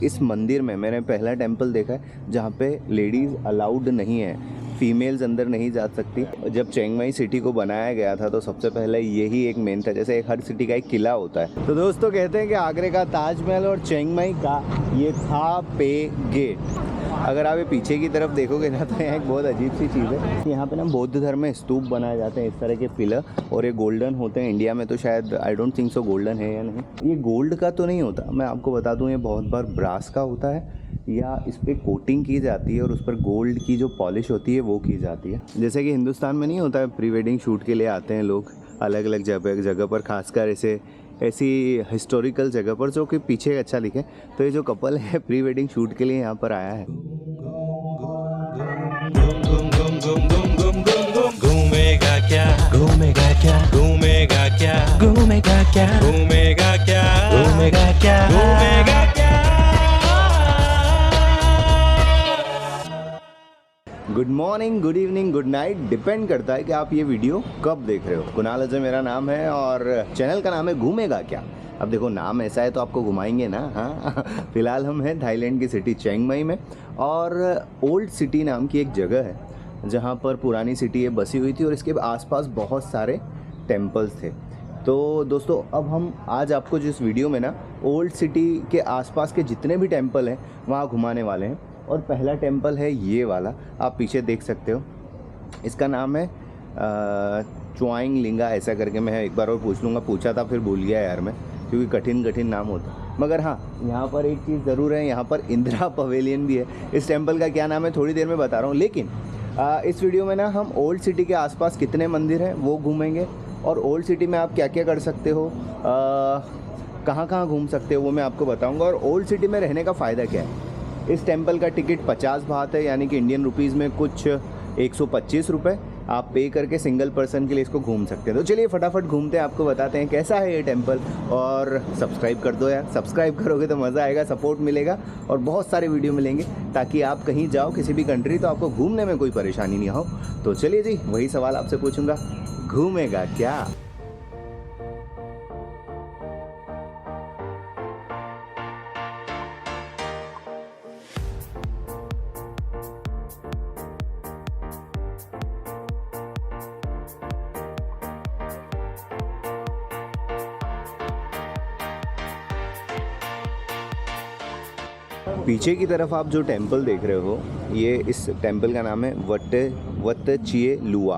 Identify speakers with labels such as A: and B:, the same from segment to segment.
A: इस मंदिर में मैंने पहला टेंपल देखा है जहाँ पे लेडीज़ अलाउड नहीं है, फीमेल्स अंदर नहीं जा सकती। जब चिंग माई सिटी को बनाया गया था तो सबसे पहले यही एक मेन था, जैसे एक हर सिटी का एक किला होता है। तो दोस्तों कहते हैं कि आगरे का ताजमहल और चिंग माई का ये था पे गेट। अगर आप ये पीछे की तरफ देखोगे ना तो यहाँ एक बहुत अजीब सी चीज़ है। यहाँ पे ना बौद्ध धर्म में स्तूप बनाए जाते हैं इस तरह के पिलर, और ये गोल्डन होते हैं। इंडिया में तो शायद I don't think so golden है या नहीं। ये गोल्ड का तो नहीं होता, मैं आपको बता दूँ, ये बहुत बार ब्रास का होता है या इस पर कोटिंग की जाती है और उस पर गोल्ड की जो पॉलिश होती है वो की जाती है। जैसे कि हिंदुस्तान में नहीं होता है, प्री वेडिंग शूट के लिए आते हैं लोग अलग अलग जगह पर, खासकर ऐसी हिस्टोरिकल जगह पर जो कि पीछे अच्छा दिखे। तो ये जो कपल है प्री वेडिंग शूट के लिए यहाँ पर आया है।
B: घूमेगा क्या घूमेगा क्या घूमेगा क्या घूमेगा क्या घूमेगा क्या घूमेगा क्या घूमेगा क्या।
A: Good morning, good evening, good night, depend करता है कि आप ये वीडियो कब देख रहे हो। कुणाल अजय मेरा नाम है और चैनल का नाम है घूमेगा क्या। अब देखो नाम ऐसा है तो आपको घुमाएंगे ना। हाँ फिलहाल हम हैं थाईलैंड की सिटी चिंग माई में, और ओल्ड सिटी नाम की एक जगह है जहाँ पर पुरानी सिटी ये बसी हुई थी और इसके आसपास बहुत सारे टेम्पल्स थे। तो दोस्तों अब हम आज आपको जिस वीडियो में ना ओल्ड सिटी के आसपास के जितने भी टेम्पल हैं वहाँ घुमाने वाले हैं। और पहला टेम्पल है ये वाला, आप पीछे देख सकते हो। इसका नाम है चुआंग लिंगा ऐसा करके। मैं एक बार और पूछ लूँगा, पूछा था फिर भूल गया यार मैं, क्योंकि कठिन नाम होता। मगर हाँ, यहाँ पर एक चीज़ ज़रूर है, यहाँ पर इंदिरा पवेलियन भी है। इस टेम्पल का क्या नाम है थोड़ी देर में बता रहा हूँ, लेकिन इस वीडियो में ना हम ओल्ड सिटी के आसपास कितने मंदिर हैं वो घूमेंगे, और ओल्ड सिटी में आप क्या क्या कर सकते हो, कहाँ कहाँ घूम सकते हो वो मैं आपको बताऊँगा, और ओल्ड सिटी में रहने का फ़ायदा क्या है। इस टेम्पल का टिकट 50 बात है, यानी कि इंडियन रुपीज़ में कुछ 125 रुपये आप पे करके सिंगल पर्सन के लिए इसको घूम सकते हैं। तो चलिए फटाफट घूमते हैं, आपको बताते हैं कैसा है ये टेम्पल। और सब्सक्राइब कर दो यार, सब्सक्राइब करोगे तो मज़ा आएगा, सपोर्ट मिलेगा और बहुत सारे वीडियो मिलेंगे, ताकि आप कहीं जाओ किसी भी कंट्री तो आपको घूमने में कोई परेशानी नहीं हो। तो चलिए जी, वही सवाल आपसे पूछूंगा, घूमेगा क्या। पीछे की तरफ आप जो टेंपल देख रहे हो, ये इस टेंपल का नाम है वत्तचिए लुआ।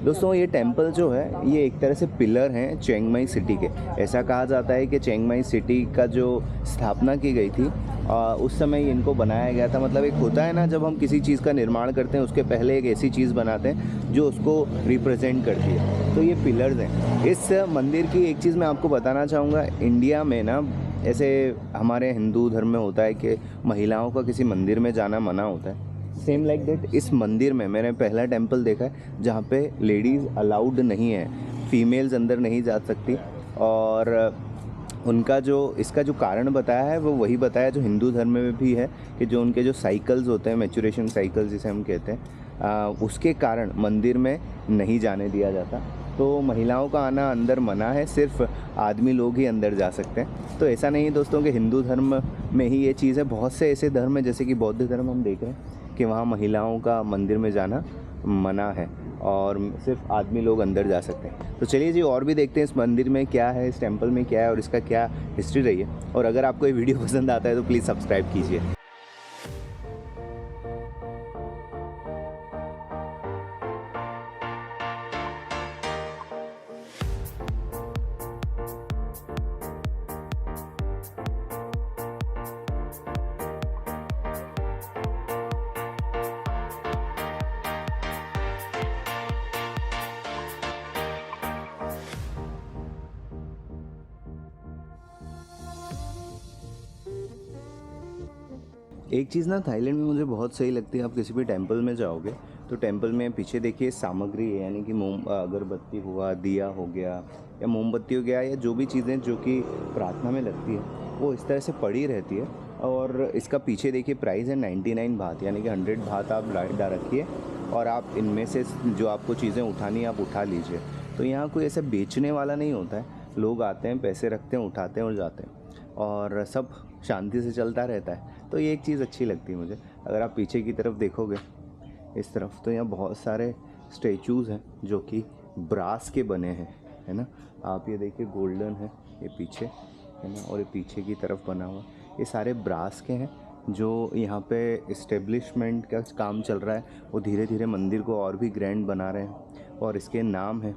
A: दोस्तों ये टेंपल जो है ये एक तरह से पिलर हैं चिंग माई सिटी के। ऐसा कहा जाता है कि चिंग माई सिटी का जो स्थापना की गई थी उस समय इनको बनाया गया था। मतलब एक होता है ना, जब हम किसी चीज़ का निर्माण करते हैं उसके पहले एक ऐसी चीज़ बनाते हैं जो उसको रिप्रेजेंट करती है, तो ये पिलर्स हैं। इस मंदिर की एक चीज़ मैं आपको बताना चाहूँगा, इंडिया में ना ऐसे हमारे हिंदू धर्म में होता है कि महिलाओं का किसी मंदिर में जाना मना होता है। सेम लाइक दैट इस मंदिर में मैंने पहला टेंपल देखा है जहाँ पे लेडीज़ अलाउड नहीं है, फीमेल्स अंदर नहीं जा सकती। और उनका जो इसका जो कारण बताया है वो वही बताया जो हिंदू धर्म में भी है, कि जो उनके जो साइकिल्स होते हैं, मैचुरेशन साइकिल्स जिसे हम कहते हैं, उसके कारण मंदिर में नहीं जाने दिया जाता। तो महिलाओं का आना अंदर मना है, सिर्फ आदमी लोग ही अंदर जा सकते हैं। तो ऐसा नहीं है दोस्तों कि हिंदू धर्म में ही ये चीज़ है, बहुत से ऐसे धर्म हैं जैसे कि बौद्ध धर्म हम देख रहे हैं कि वहाँ महिलाओं का मंदिर में जाना मना है और सिर्फ आदमी लोग अंदर जा सकते हैं। तो चलिए जी, और भी देखते हैं इस मंदिर में क्या है, इस टेम्पल में क्या है और इसका क्या हिस्ट्री रही है। और अगर आपको ये वीडियो पसंद आता है तो प्लीज़ सब्सक्राइब कीजिए। एक चीज़ ना थाईलैंड में मुझे बहुत सही लगती है, आप किसी भी टेंपल में जाओगे तो टेंपल में पीछे देखिए सामग्री है, यानी कि अगरबत्ती हुआ, दिया हो गया या मोमबत्ती हो गया, या जो भी चीज़ें जो कि प्रार्थना में लगती है वो इस तरह से पड़ी रहती है। और इसका पीछे देखिए प्राइस है 99 बात, यानी कि 100 बात आप डाल रखिए और आप इनमें से जो आपको चीज़ें उठानी आप उठा लीजिए। तो यहाँ कोई ऐसे बेचने वाला नहीं होता है, लोग आते हैं, पैसे रखते हैं, उठाते हैं और जाते हैं। और सब शांति से चलता रहता है। तो ये एक चीज़ अच्छी लगती है मुझे। अगर आप पीछे की तरफ देखोगे इस तरफ, तो यहाँ बहुत सारे स्टैचूज़ हैं जो कि ब्रास के बने हैं, है ना। आप ये देखिए, गोल्डन है ये पीछे, है ना, और ये पीछे की तरफ बना हुआ, ये सारे ब्रास के हैं। जो यहाँ पे इस्टेब्लिशमेंट का काम चल रहा है, वो धीरे धीरे मंदिर को और भी ग्रैंड बना रहे हैं और इसके नाम है,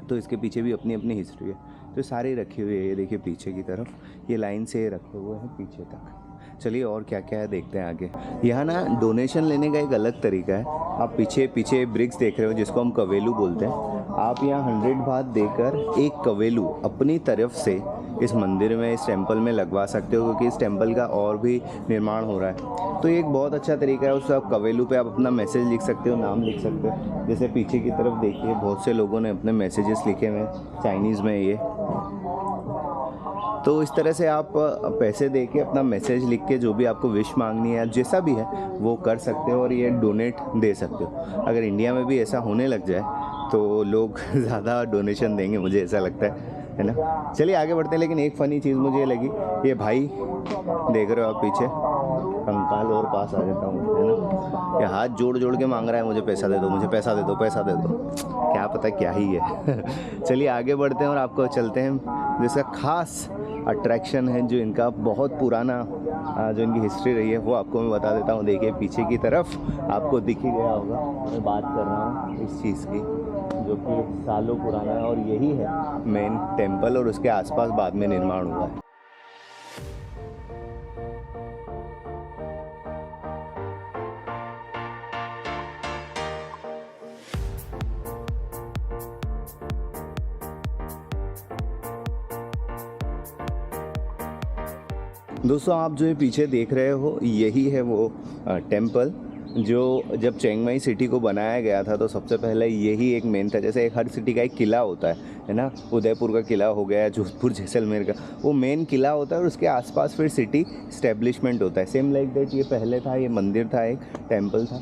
A: तो इसके पीछे भी अपनी अपनी हिस्ट्री है। तो सारे रखे हुए हैं, ये देखिए पीछे की तरफ, ये लाइन से रखे हुए हैं पीछे तक। चलिए और क्या क्या है देखते हैं आगे। यहाँ ना डोनेशन लेने का एक अलग तरीका है। आप पीछे पीछे ब्रिक्स देख रहे हो जिसको हम कवेलू बोलते हैं। आप यहाँ 100 बात देकर एक कवेलू अपनी तरफ से इस मंदिर में, इस टेंपल में लगवा सकते हो, क्योंकि इस टेंपल का और भी निर्माण हो रहा है। तो ये एक बहुत अच्छा तरीका है। उस कवेलू पे आप अपना मैसेज लिख सकते हो, नाम लिख सकते हो। जैसे पीछे की तरफ देखिए, बहुत से लोगों ने अपने मैसेजेस लिखे हुए हैं चाइनीज़ में ये। तो इस तरह से आप पैसे दे के अपना मैसेज लिख के जो भी आपको विश मांगनी है, जैसा भी है वो कर सकते हो और ये डोनेट दे सकते हो। अगर इंडिया में भी ऐसा होने लग जाए तो लोग ज़्यादा डोनेशन देंगे, मुझे ऐसा लगता है ना। चलिए आगे बढ़ते हैं। लेकिन एक फ़नी चीज़ मुझे ये लगी, ये भाई देख रहे हो आप पीछे, कंकाल और पास आ जाता हूँ, है ना। ये हाथ जोड़ जोड़ के मांग रहा है, मुझे पैसा दे दो, मुझे पैसा दे दो, पैसा दे दो। क्या पता क्या ही है। चलिए आगे बढ़ते हैं और आपको चलते हैं जिसका खास अट्रैक्शन है, जो इनका बहुत पुराना जो इनकी हिस्ट्री रही है, वो आपको मैं बता देता हूँ। देखिए पीछे की तरफ आपको दिख ही गया होगा, मैं बात कर रहा हूँ इस चीज़ की, जो कि सालों पुराना है और यही है मेन टेंपल और उसके आसपास बाद में निर्माण हुआ है। दोस्तों आप जो ये पीछे देख रहे हो, यही है वो टेंपल जो जब चिंग माई सिटी को बनाया गया था तो सबसे पहले यही एक मेन था। जैसे हर सिटी का एक किला होता है ना, उदयपुर का किला हो गया, जोधपुर जैसलमेर का, वो मेन किला होता है और उसके आसपास फिर सिटी इस्टेब्लिशमेंट होता है। सेम लाइक दैट ये पहले था, ये मंदिर था, एक टेंपल था।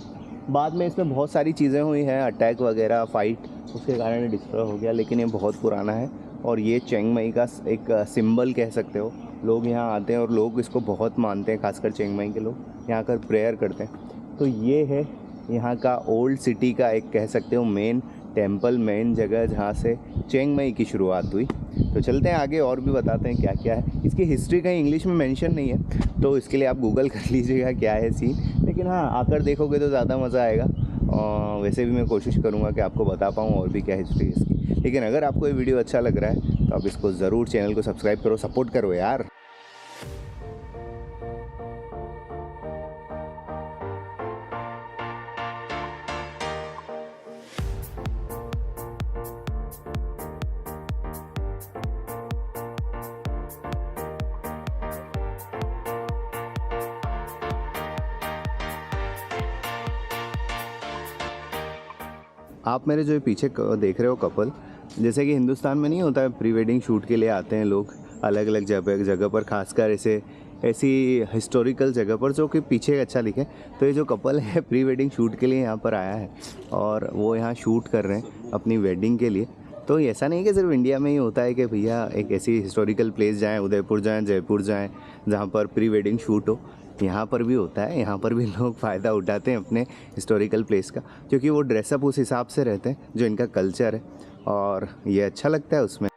A: बाद में इसमें बहुत सारी चीज़ें हुई हैं, अटैक वगैरह, फाइट, उसके कारण डिस्ट्रॉय हो गया, लेकिन ये बहुत पुराना है और ये चिंग माई का एक सिंबल कह सकते हो। लोग यहाँ आते हैं और लोग इसको बहुत मानते हैं, खासकर चिंग माई के लोग यहाँ आकर प्रेयर करते हैं। तो ये है यहाँ का ओल्ड सिटी का एक कह सकते हो मेन टेंपल, मेन जगह जहाँ से चिंग माई की शुरुआत हुई। तो चलते हैं आगे और भी बताते हैं क्या क्या है। इसकी हिस्ट्री कहीं इंग्लिश में मेंशन नहीं है, तो इसके लिए आप गूगल कर लीजिएगा क्या है सीन। लेकिन हाँ, आकर देखोगे तो ज़्यादा मज़ा आएगा। वैसे भी मैं कोशिश करूँगा कि आपको बता पाऊँ और भी क्या हिस्ट्री है इसकी। लेकिन अगर आपको ये वीडियो अच्छा लग रहा है तो आप इसको ज़रूर चैनल को सब्सक्राइब करो, सपोर्ट करो यार। आप मेरे जो पीछे देख रहे हो कपल, जैसे कि हिंदुस्तान में नहीं होता है, प्री वेडिंग शूट के लिए आते हैं लोग अलग अलग जगह पर, खासकर ऐसी हिस्टोरिकल जगह पर जो कि पीछे अच्छा दिखे। तो ये जो कपल है प्री वेडिंग शूट के लिए यहाँ पर आया है और वो यहाँ शूट कर रहे हैं अपनी वेडिंग के लिए। तो ऐसा नहीं कि सिर्फ इंडिया में ही होता है कि भैया एक ऐसी हिस्टोरिकल प्लेस जाएँ, उदयपुर जाएँ, जयपुर जाएँ, जहाँ पर प्री वेडिंग शूट हो। यहाँ पर भी होता है, यहाँ पर भी लोग फ़ायदा उठाते हैं अपने हिस्टोरिकल प्लेस का, क्योंकि वो ड्रेसअप उस हिसाब से रहते हैं जो इनका कल्चर है और ये अच्छा लगता है उसमें।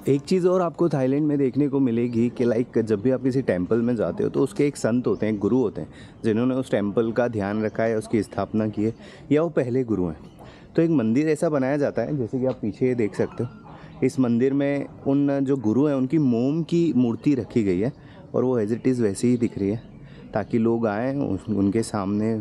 A: एक चीज़ और आपको थाईलैंड में देखने को मिलेगी कि लाइक जब भी आप किसी टेंपल में जाते हो तो उसके एक संत होते हैं, गुरु होते हैं, जिन्होंने उस टेंपल का ध्यान रखा है, उसकी स्थापना की है, या वो पहले गुरु हैं। तो एक मंदिर ऐसा बनाया जाता है, जैसे कि आप पीछे देख सकते हो। इस मंदिर में उन जो गुरु हैं उनकी मोम की मूर्ति रखी गई है और वो एज इट इज़ वैसी ही दिख रही है, ताकि लोग आएँ उनके सामने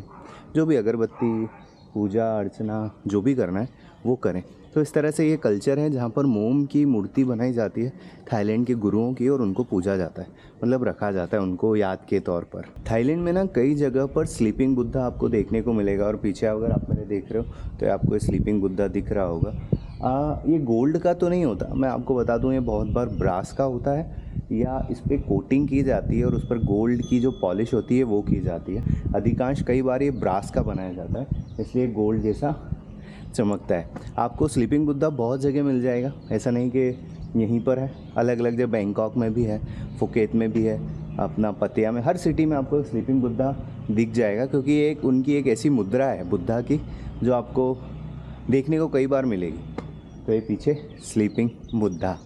A: जो भी अगरबत्ती, पूजा अर्चना जो भी करना है वो करें। तो इस तरह से ये कल्चर है जहाँ पर मोम की मूर्ति बनाई जाती है थाईलैंड के गुरुओं की और उनको पूजा जाता है, मतलब रखा जाता है उनको याद के तौर पर। थाईलैंड में ना कई जगह पर स्लीपिंग बुद्धा आपको देखने को मिलेगा और पीछे अगर आप मेरे देख रहे हो तो आपको स्लीपिंग बुद्धा दिख रहा होगा। ये गोल्ड का तो नहीं होता, मैं आपको बता दूँ, ये बहुत बार ब्रास का होता है या इस पर कोटिंग की जाती है और उस पर गोल्ड की जो पॉलिश होती है वो की जाती है। अधिकांश कई बार ये ब्रास का बनाया जाता है, इसलिए गोल्ड जैसा चमकता है। आपको स्लीपिंग बुद्धा बहुत जगह मिल जाएगा, ऐसा नहीं कि यहीं पर है, अलग अलग जगह बैंकॉक में भी है, फुकेत में भी है, अपना पतिया में, हर सिटी में आपको स्लीपिंग बुद्धा दिख जाएगा, क्योंकि ये एक उनकी एक ऐसी मुद्रा है बुद्धा की जो आपको देखने को कई बार मिलेगी। तो ये पीछे स्लीपिंग बुद्धा।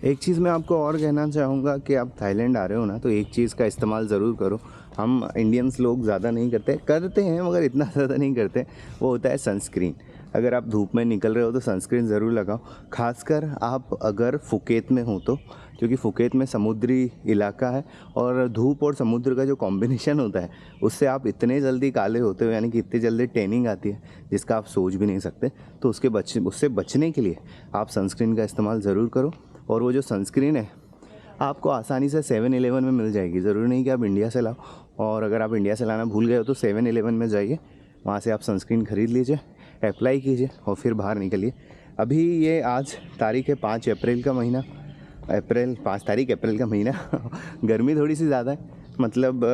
A: एक चीज़ मैं आपको और कहना चाहूँगा कि आप थाईलैंड आ रहे हो ना, तो एक चीज़ का इस्तेमाल ज़रूर करो। हम इंडियंस लोग ज़्यादा नहीं करते हैं मगर इतना ज़्यादा नहीं करते, वो होता है सनस्क्रीन। अगर आप धूप में निकल रहे हो तो सनस्क्रीन ज़रूर लगाओ, खासकर आप अगर फुकेत में हो तो, क्योंकि फुकेत में समुद्री इलाका है और धूप और समुद्र का जो कॉम्बिनेशन होता है उससे आप इतने जल्दी काले होते हो, यानी कि इतनी जल्दी टैनिंग आती है जिसका आप सोच भी नहीं सकते। तो उससे बचने के लिए आप सनस्क्रीन का इस्तेमाल ज़रूर करो। और वो जो सनस्क्रीन है आपको आसानी से 7-Eleven में मिल जाएगी, ज़रूरी नहीं कि आप इंडिया से लाओ। और अगर आप इंडिया से लाना भूल गए हो तो 7-Eleven में जाइए, वहाँ से आप सनस्क्रीन ख़रीद लीजिए, अप्लाई कीजिए और फिर बाहर निकलिए। अभी ये आज तारीख है 5 अप्रैल का महीना, 5 तारीख अप्रैल का महीना। गर्मी थोड़ी सी ज़्यादा है, मतलब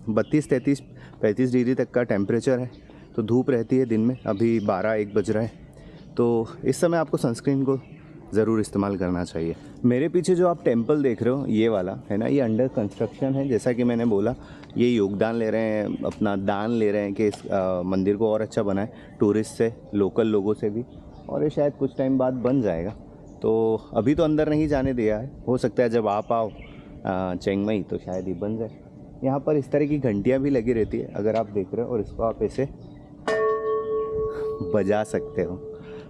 A: 32, 33, 35 डिग्री तक का टेम्परेचर है। तो धूप रहती है दिन में, अभी 12-1 बज रहा है, तो इस समय आपको सनस्क्रीन को ज़रूर इस्तेमाल करना चाहिए। मेरे पीछे जो आप टेंपल देख रहे हो ये वाला है ना, ये अंडर कंस्ट्रक्शन है। जैसा कि मैंने बोला, ये योगदान ले रहे हैं, अपना दान ले रहे हैं कि इस मंदिर को और अच्छा बनाए, टूरिस्ट से, लोकल लोगों से भी। और ये शायद कुछ टाइम बाद बन जाएगा। तो अभी तो अंदर नहीं जाने दिया है, हो सकता है जब आप आओ चिंग माई तो शायद ये बन जाए। यहाँ पर इस तरह की घंटियाँ भी लगी रहती है, अगर आप देख रहे हो, और इसको आप ऐसे बजा सकते हो।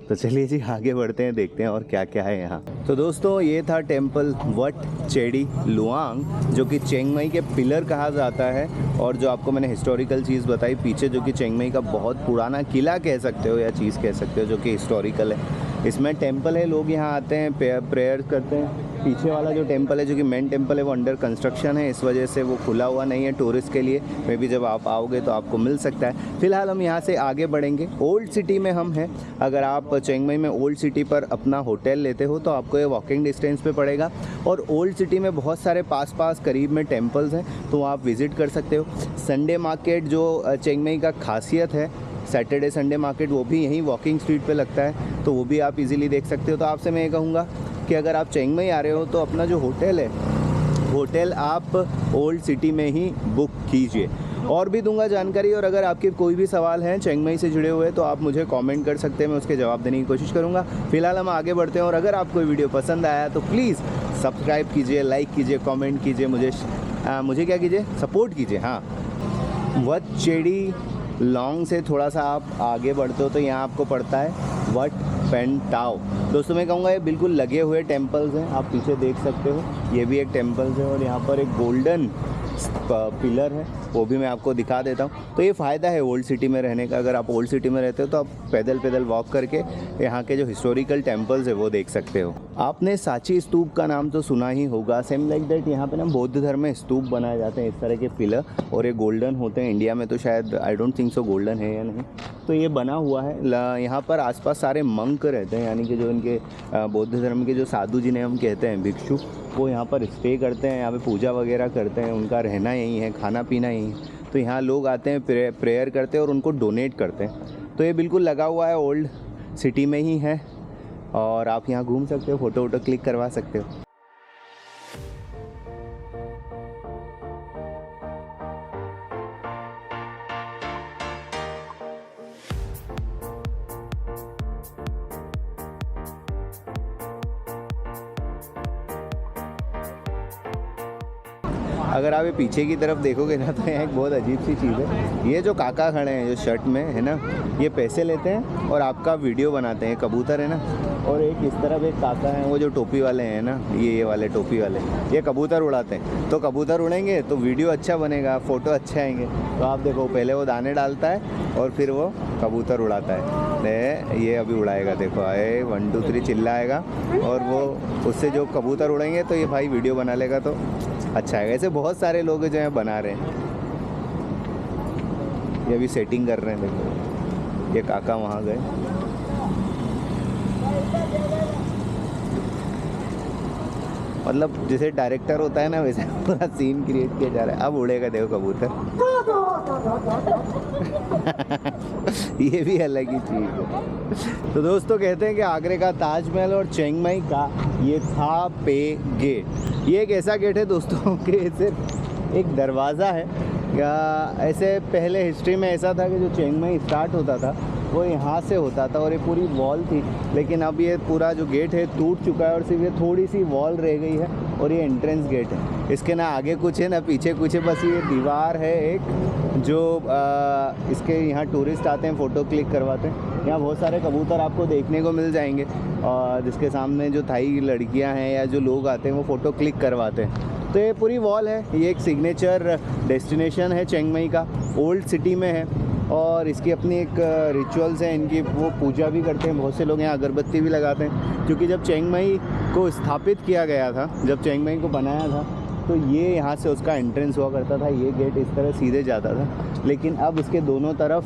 A: तो चलिए जी आगे बढ़ते हैं, देखते हैं और क्या क्या है यहाँ। तो दोस्तों ये था टेंपल वट चेडी लुआंग, जो कि चिंग माई के पिलर कहा जाता है। और जो आपको मैंने हिस्टोरिकल चीज़ बताई पीछे, जो कि चिंग माई का बहुत पुराना किला कह सकते हो या चीज़ कह सकते हो, जो कि हिस्टोरिकल है। इसमें टेंपल है, लोग यहाँ आते हैं, प्रेयर करते हैं। पीछे वाला जो टेंपल है, जो कि मेन टेंपल है, वो अंडर कंस्ट्रक्शन है, इस वजह से वो खुला हुआ नहीं है टूरिस्ट के लिए। मे भी जब आप आओगे तो आपको मिल सकता है। फिलहाल हम यहाँ से आगे बढ़ेंगे। ओल्ड सिटी में हम हैं। अगर आप चिंग माई में ओल्ड सिटी पर अपना होटल लेते हो तो आपको ये वॉकिंग डिस्टेंस पे पड़ेगा। और ओल्ड सिटी में बहुत सारे पास करीब में टेम्पल्स हैं, तो आप विज़िट कर सकते हो। संडे मार्केट जो चिंग माई का खासियत है, सैटरडे संडे मार्केट, वो भी यहीं वॉकिंग स्ट्रीट पे लगता है, तो वो भी आप इजीली देख सकते हो। तो आपसे मैं ये कहूँगा कि अगर आप चिंग माई आ रहे हो तो अपना जो होटल है, होटल आप ओल्ड सिटी में ही बुक कीजिए। और भी दूंगा जानकारी, और अगर आपके कोई भी सवाल हैं चिंग माई से जुड़े हुए तो आप मुझे कमेंट कर सकते हैं, मैं उसके जवाब देने की कोशिश करूँगा। फिलहाल हम आगे बढ़ते हैं, और अगर आपको वीडियो पसंद आया तो प्लीज़ सब्सक्राइब कीजिए, लाइक कीजिए, कमेंट कीजिए, मुझे क्या कीजिए, सपोर्ट कीजिए। हाँ, वट चेडी लॉन्ग से थोड़ा सा आप आगे बढ़ते हो तो यहाँ आपको पड़ता है वट पेन टाओ। दोस्तों मैं कहूँगा ये बिल्कुल लगे हुए टेम्पल्स हैं, आप पीछे देख सकते हो, ये भी एक टेम्पल्स है। और यहाँ पर एक गोल्डन पिलर है, वो भी मैं आपको दिखा देता हूँ। तो ये फ़ायदा है ओल्ड सिटी में रहने का। अगर आप ओल्ड सिटी में रहते हो तो आप पैदल वॉक करके यहाँ के जो हिस्टोरिकल टेम्पल्स है वो देख सकते हो। आपने सांची स्तूप का नाम तो सुना ही होगा, सेम लाइक दैट यहाँ पे ना बौद्ध धर्म में स्तूप बनाए जाते हैं, इस तरह के पिलर, और ये गोल्डन होते हैं। इंडिया में तो शायद I don't think so golden है या नहीं। तो ये बना हुआ है, यहाँ पर आसपास सारे मंक रहते हैं, यानी कि जो इनके बौद्ध धर्म के जो साधु जिन्हें हम कहते हैं भिक्षु, वो यहाँ पर स्टे करते हैं, यहाँ पे पूजा वगैरह करते हैं, उनका रहना यहीं है, खाना पीना यहीं है। तो यहाँ लोग आते हैं, प्रेयर करते हैं और उनको डोनेट करते हैं। तो ये बिल्कुल लगा हुआ है, ओल्ड सिटी में ही है, और आप यहाँ घूम सकते हो, फ़ोटो क्लिक करवा सकते हो। अगर आप ये पीछे की तरफ देखोगे ना तो यहाँ एक बहुत अजीब सी चीज़ है। ये जो काका खड़े हैं जो शर्ट में है ना, ये पैसे लेते हैं और आपका वीडियो बनाते हैं। कबूतर है ना, और एक इस तरफ एक काका हैं, वो जो टोपी वाले हैं ना, ये वाले टोपी वाले, ये कबूतर उड़ाते हैं। तो कबूतर उड़ेंगे तो वीडियो अच्छा बनेगा, फ़ोटो अच्छे आएंगे। तो आप देखो, पहले वो दाने डालता है और फिर वो कबूतर उड़ाता है। ये अभी उड़ाएगा, देखो, आए 1 2 3 चिल्लाएगा, और वो उससे जो कबूतर उड़ेंगे तो ये भाई वीडियो बना लेगा तो अच्छा है। ऐसे बहुत सारे लोग जो हैं बना रहे हैं। ये अभी सेटिंग कर रहे हैं, देखो, ये काका वहाँ गए। मतलब जैसे डायरेक्टर होता है ना वैसे पूरा सीन क्रिएट किया जा रहा है। अब उड़ेगा देखो कबूतर। ये भी अलग ही चीज़ है। तो दोस्तों कहते हैं कि आगरे का ताजमहल और चिंग माई का ये था पे गेट। ये एक ऐसा गेट है दोस्तों कि सिर्फ एक दरवाज़ा है, या ऐसे पहले हिस्ट्री में ऐसा था कि जो चिंग माई स्टार्ट होता था वो यहाँ से होता था और ये पूरी वॉल थी, लेकिन अब ये पूरा जो गेट है टूट चुका है और सिर्फ ये थोड़ी सी वॉल रह गई है और ये एंट्रेंस गेट है। इसके ना आगे कुछ है ना पीछे कुछ है, बस ये दीवार है एक जो इसके यहाँ टूरिस्ट आते हैं फ़ोटो क्लिक करवाते हैं। यहाँ बहुत सारे कबूतर आपको देखने को मिल जाएंगे और जिसके सामने जो थाई लड़कियाँ हैं या जो लोग आते हैं वो फ़ोटो क्लिक करवाते हैं। तो ये पूरी वॉल है, ये एक सिग्नेचर डेस्टिनेशन है चिंग माई का, ओल्ड सिटी में है और इसकी अपनी एक रिचुअल्स हैं इनकी, वो पूजा भी करते हैं। बहुत से लोग यहाँ अगरबत्ती भी लगाते हैं क्योंकि जब चिंग माई को स्थापित किया गया था, जब चिंग माई को बनाया था तो ये यहाँ से उसका एंट्रेंस हुआ करता था। ये गेट इस तरह सीधे जाता था, लेकिन अब इसके दोनों तरफ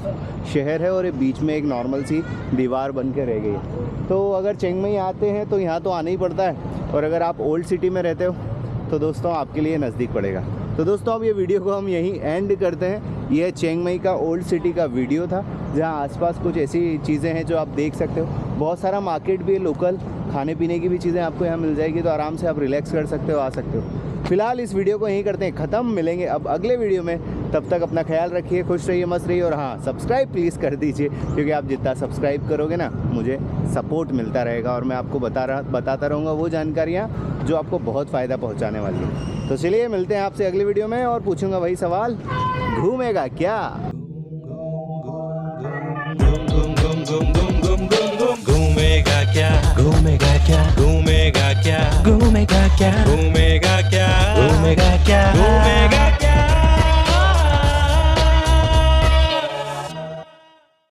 A: शहर है और ये बीच में एक नॉर्मल सी दीवार बन के रह गई है। तो अगर चिंग माई आते हैं तो यहाँ तो आना ही पड़ता है, और अगर आप ओल्ड सिटी में रहते हो तो दोस्तों आपके लिए नज़दीक पड़ेगा। तो दोस्तों अब ये वीडियो को हम यहीं एंड करते हैं। ये चिंग माई का ओल्ड सिटी का वीडियो था जहाँ आसपास कुछ ऐसी चीज़ें हैं जो आप देख सकते हो। बहुत सारा मार्केट भी है, लोकल खाने पीने की भी चीज़ें आपको यहाँ मिल जाएगी, तो आराम से आप रिलैक्स कर सकते हो, आ सकते हो। फिलहाल इस वीडियो को यहीं करते हैं ख़त्म, मिलेंगे अब अगले वीडियो में। तब तक अपना ख्याल रखिए, खुश रहिए, मस्त रहिए, और हाँ सब्सक्राइब प्लीज़ कर दीजिए क्योंकि आप जितना सब्सक्राइब करोगे ना मुझे सपोर्ट मिलता रहेगा और मैं आपको बताता रहूँगा वो जानकारियाँ जो आपको बहुत फ़ायदा पहुँचाने वाली है। तो चलिए मिलते हैं आपसे अगले वीडियो में और पूछूंगा वही सवाल, घूमेगा क्या?
B: घूमेगा क्या, घूमेगा क्या, घूमेगा क्या, घूमेगा क्या, घूमेगा क्या, घूमेगा क्या, घूमेगा